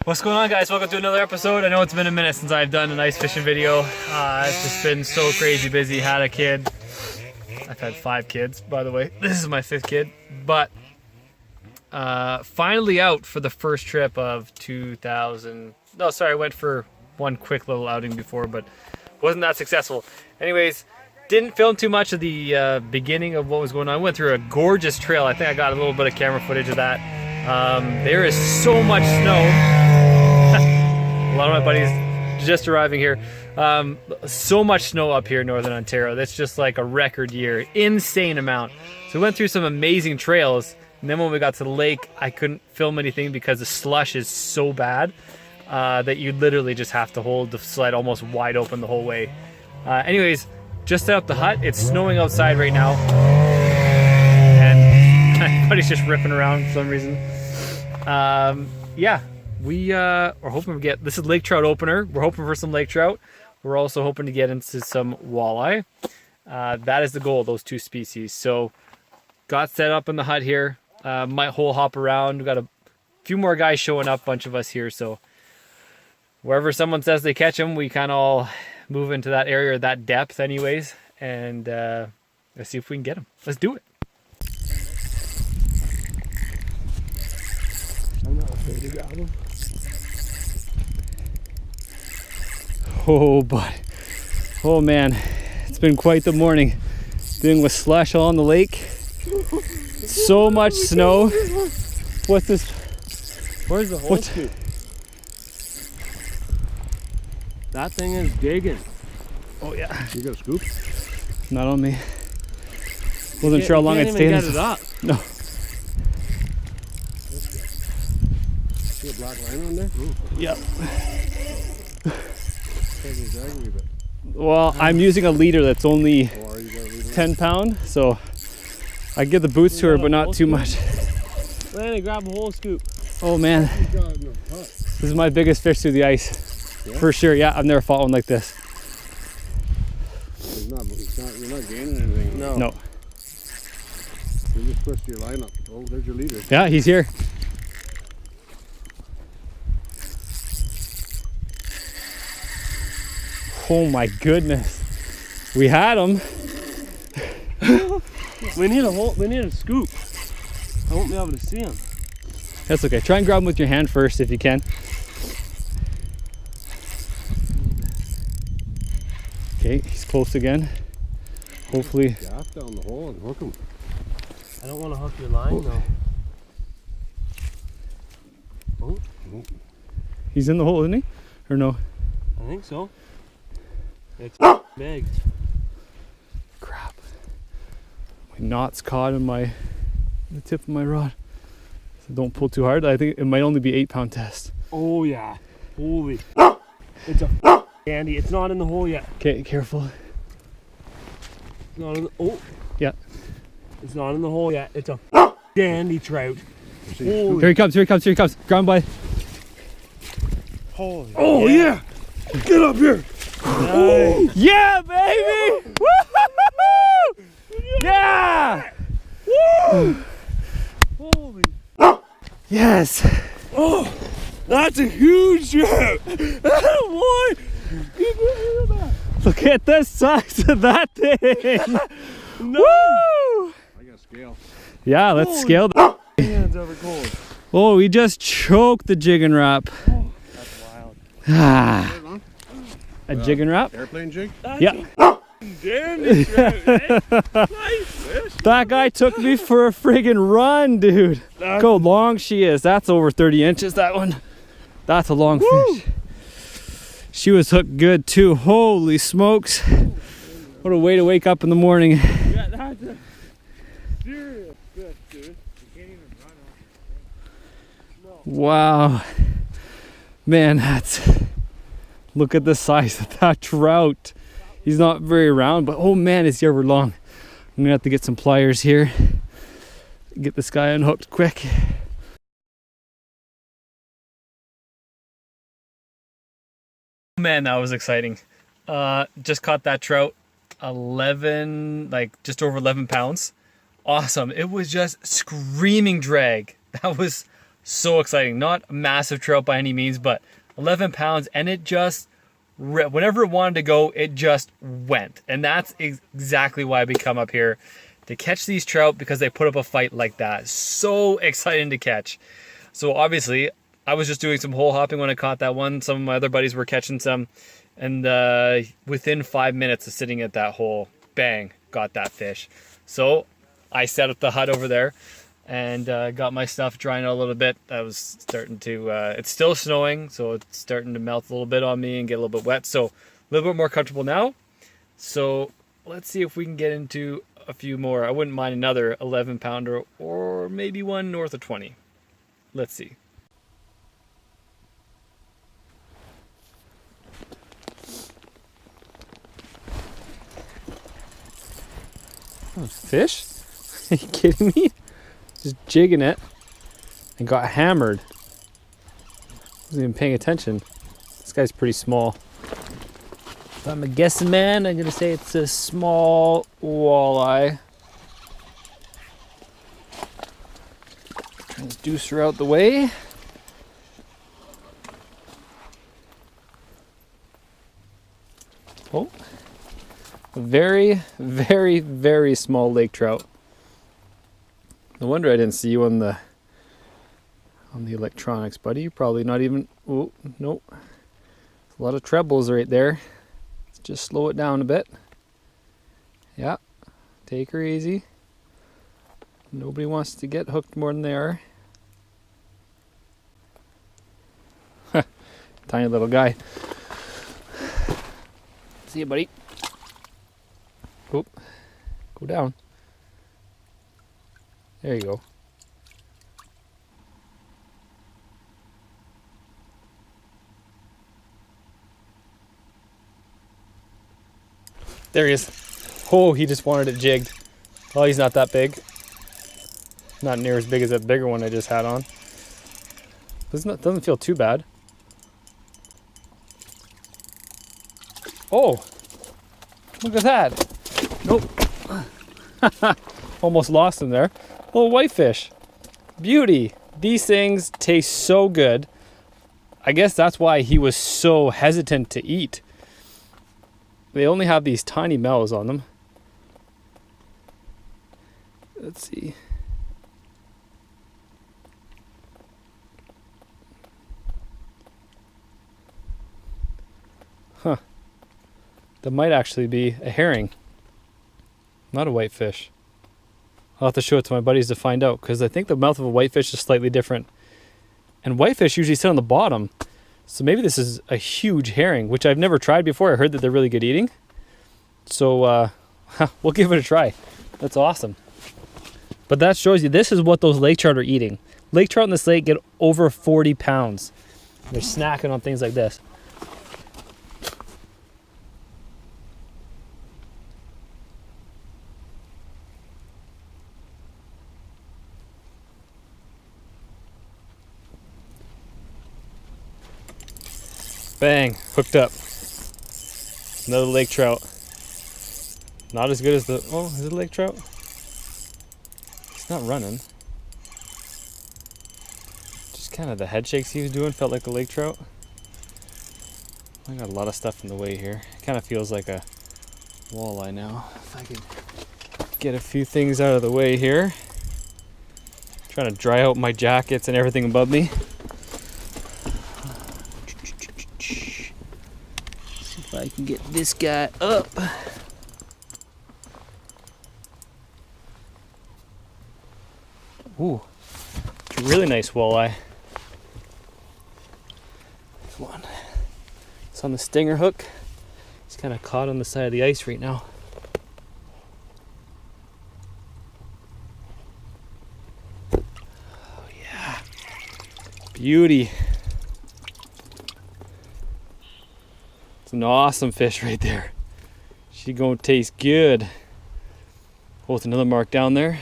What's going on, guys? Welcome to another episode. I know it's been a minute since I've done an ice fishing video. It's just been so crazy busy. Had a kid. I've had 5 kids, by the way. This is my 5th kid. But finally out for the first trip of 2000. No, sorry, I went for one quick little outing before, but wasn't that successful. Anyways, didn't film too much of the beginning of what was going on. I went through a gorgeous trail. I think I got a little bit of camera footage of that. There is so much snow. A lot of my buddies just arriving here. So much snow up here in Northern Ontario. That's just like a record year. Insane amount. So we went through some amazing trails. And then when we got to the lake, I couldn't film anything because the slush is so bad that you literally just have to hold the sled almost wide open the whole way. Anyways, just set up the hut. It's snowing outside right now. And my buddy's just ripping around for some reason. Yeah. We are hoping to get, this is lake trout opener. We're hoping for some lake trout. We're also hoping to get into some walleye. That is the goal, those 2 species. So got set up in the hut here. Might hole hop around. We've got a few more guys showing up, bunch of us here. So wherever someone says they catch them, we kind of all move into that area or that depth anyways. And let's see if we can get them. Let's do it. I'm not afraid to grab them. Oh boy. Oh man. It's been quite the morning. Dealing with slush on the lake. So much snow. What's this? Where's the hole scoop? That thing is digging. Oh yeah. You got a scoop? Not on me. Wasn't sure how long I'd stay in this. this. Get it up. No. See a black line on there? Ooh. Yep. Well, I'm using a leader that's only 10 pound, so I give the boots to her, but not too much. Lanny, grab a hole scoop. Oh man, this is my biggest fish through the ice, for sure. Yeah, I've never fought one like this. You're not gaining anything. No. No. You just twist your line up. Oh, there's your leader. Yeah, he's here. Oh my goodness, we had him. We need a hole. We need a scoop. I won't be able to see him. That's okay. Try and grab him with your hand first if you can. Okay, he's close again. Hopefully. Gaff down the hole and hook him. I don't want to hook your line though. Oh. He's in the hole, isn't he? Or no? I think so. It's big. Crap. My knot's caught in the tip of my rod. So don't pull too hard. I think it might only be 8 pound test. Oh yeah. Holy. It's a Andy. It's not in the hole yet. Okay, careful. It's not in the, oh. Yeah. It's not in the hole yet. It's a dandy trout. Holy. Here he comes, here he comes, here he comes. Ground by. Holy. Oh yeah. Get up here. Nice. Yeah, baby! Woo! Yeah! Woo! Holy! Yes! Oh, that's a huge trout! Boy! Look at the size of that thing! Nice. Woo! I got scale. Yeah, let's scale that. Hands over cold. Oh, we just choked the jig and wrap. Oh, that's wild. Ah. A jig and wrap? Airplane jig? Yeah. Dandy trout, eh? Nice fish. That guy took me for a friggin' run, dude. Look how long she is. That's over 30 inches, that one. That's a long fish. She was hooked good too. Holy smokes. What a way to wake up in the morning. Yeah, that's a serious fish, dude. You can't even run off. No. Wow. Man, look at the size of that trout. He's not very round, but oh man, is he ever long. I'm gonna have to get some pliers here. Get this guy unhooked quick. Man, that was exciting. Just caught that trout. 11, like just over 11 pounds. Awesome. It was just screaming drag. That was So exciting. Not a massive trout by any means, but 11 pounds, and it just, whenever it wanted to go, it just went. And that's exactly why we come up here to catch these trout, because they put up a fight like that. So exciting to catch. So obviously, I was just doing some hole hopping when I caught that one. Some of my other buddies were catching some. And within 5 minutes of sitting at that hole, bang, got that fish. So I set up the hut over there and got my stuff drying out a little bit. I was starting to, it's still snowing, so it's starting to melt a little bit on me and get a little bit wet. So a little bit more comfortable now. So let's see if we can get into a few more. I wouldn't mind another 11 pounder or maybe one north of 20. Let's see. Oh, fish? Are you kidding me? Just jigging it and got hammered. Wasn't even paying attention. This guy's pretty small. If I'm a guessing man, I'm gonna say it's a small walleye. Transduce her out the way. Oh. A very, very, very small lake trout. No wonder I didn't see you on the electronics, buddy. You're probably not even. Oh, nope. A lot of trebles right there. Let's just slow it down a bit. Yeah, take her easy. Nobody wants to get hooked more than they are. Tiny little guy. See you, buddy. Oop. Go down. There you go. There he is. Oh, he just wanted it jigged. Oh, he's not that big. Not near as big as that bigger one I just had on. Doesn't feel too bad. Oh, look at that. Nope. Almost lost him there. Little whitefish. Beauty. These things taste so good. I guess that's why he was so hesitant to eat. They only have these tiny mellows on them. Let's see. Huh. That might actually be a herring. Not a whitefish. I'll have to show it to my buddies to find out, because I think the mouth of a whitefish is slightly different. And whitefish usually sit on the bottom. So maybe this is a huge herring, which I've never tried before. I heard that they're really good eating. So we'll give it a try. That's awesome. But that shows you, this is what those lake trout are eating. Lake trout in this lake get over 40 pounds. They're snacking on things like this. Bang, hooked up. Another lake trout. Not as good as the, oh, is it a lake trout? He's not running. Just kind of the head shakes he was doing felt like a lake trout. I got a lot of stuff in the way here. Kind of feels like a walleye now. If I could get a few things out of the way here. Trying to dry out my jackets and everything above me. If I can get this guy up. Ooh, it's a really nice walleye. There's one. It's on the stinger hook. He's kind of caught on the side of the ice right now. Oh yeah, beauty. An awesome fish right there. She gonna taste good. Oh, with another mark down there.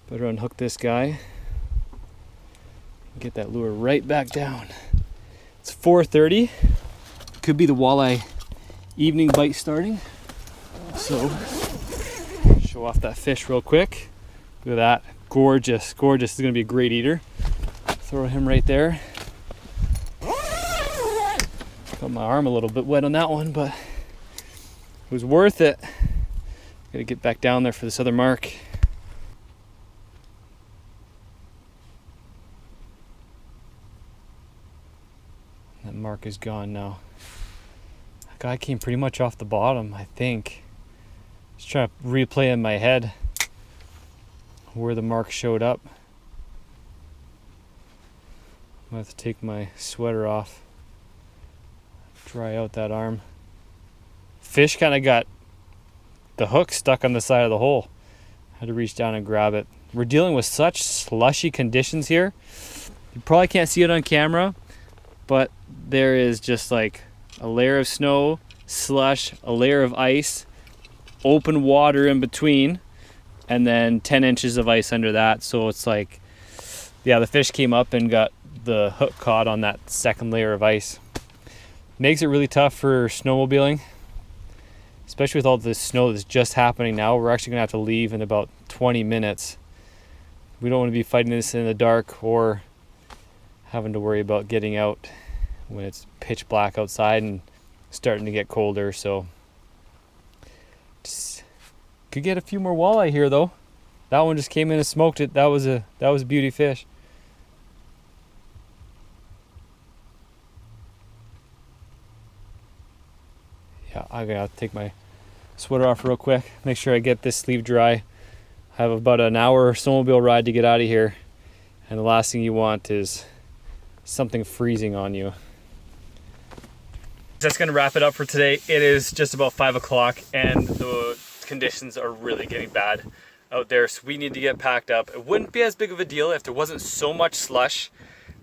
Better unhook this guy. Get that lure right back down. It's 4:30. Could be the walleye evening bite starting. So, show off that fish real quick. Look at that. Gorgeous, gorgeous. This is gonna be a great eater. Throw him right there. Got my arm a little bit wet on that one, but it was worth it. Gotta get back down there for this other mark. That mark is gone now. That guy came pretty much off the bottom, I think. Just trying to replay in my head where the mark showed up. I'm gonna have to take my sweater off, dry out that arm. Fish kind of got the hook stuck on the side of the hole. Had to reach down and grab it. We're dealing with such slushy conditions here. You probably can't see it on camera, but there is just like a layer of snow, slush, a layer of ice, open water in between, and then 10 inches of ice under that. So it's like, yeah, the fish came up and got the hook caught on that second layer of ice. Makes it really tough for snowmobiling, especially with all this snow that's just happening now. We're actually gonna have to leave in about 20 minutes. We don't want to be fighting this in the dark or having to worry about getting out when it's pitch black outside and starting to get colder. So just could get a few more walleye here though. That one just came in and smoked it. That was a beauty fish. Yeah, I'm gonna have to take my sweater off real quick, make sure I get this sleeve dry. I have about an hour snowmobile ride to get out of here, and the last thing you want is something freezing on you. That's gonna wrap it up for today. It is just about 5 o'clock and the conditions are really getting bad out there, so we need to get packed up. It wouldn't be as big of a deal if there wasn't so much slush.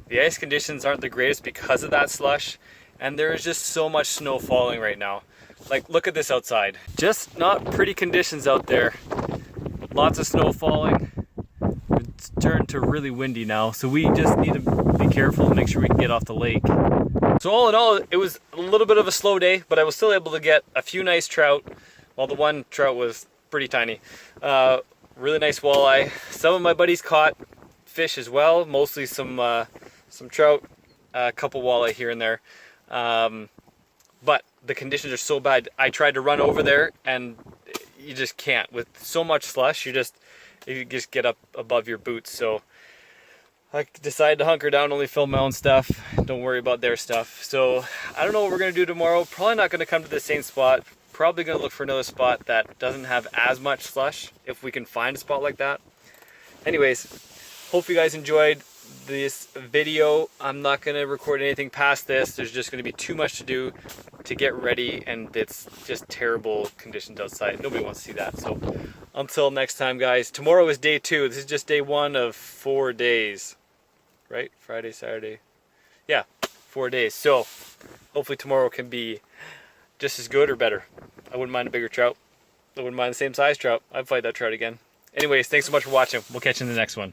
The ice conditions aren't the greatest because of that slush, and there is just so much snow falling right now. Like, look at this outside. Just not pretty conditions out there. Lots of snow falling. It's turned to really windy now, so we just need to be careful and make sure we can get off the lake. So all in all, it was a little bit of a slow day, but I was still able to get a few nice trout. Well, the one trout was pretty tiny. Really nice walleye. Some of my buddies caught fish as well, mostly some trout, a couple walleye here and there. But the conditions are so bad. I tried to run over there and you just can't. With so much slush, you just get up above your boots. So I decided to hunker down, only film my own stuff, don't worry about their stuff. So I don't know what we're gonna do tomorrow. Probably not gonna come to the same spot. Probably gonna look for another spot that doesn't have as much slush, if we can find a spot like that. Anyways, hope you guys enjoyed this video. I'm not gonna record anything past this. There's just gonna be too much to do to get ready, and it's just terrible conditions outside. Nobody wants to see that. So until next time, guys. Tomorrow is day 2. This is just day 1 of 4 days, right? Friday, Saturday, yeah, 4 days. So hopefully tomorrow can be just as good or better. I wouldn't mind a bigger trout. I wouldn't mind the same size trout. I'd fight that trout again. Anyways, thanks so much for watching. We'll catch you in the next one.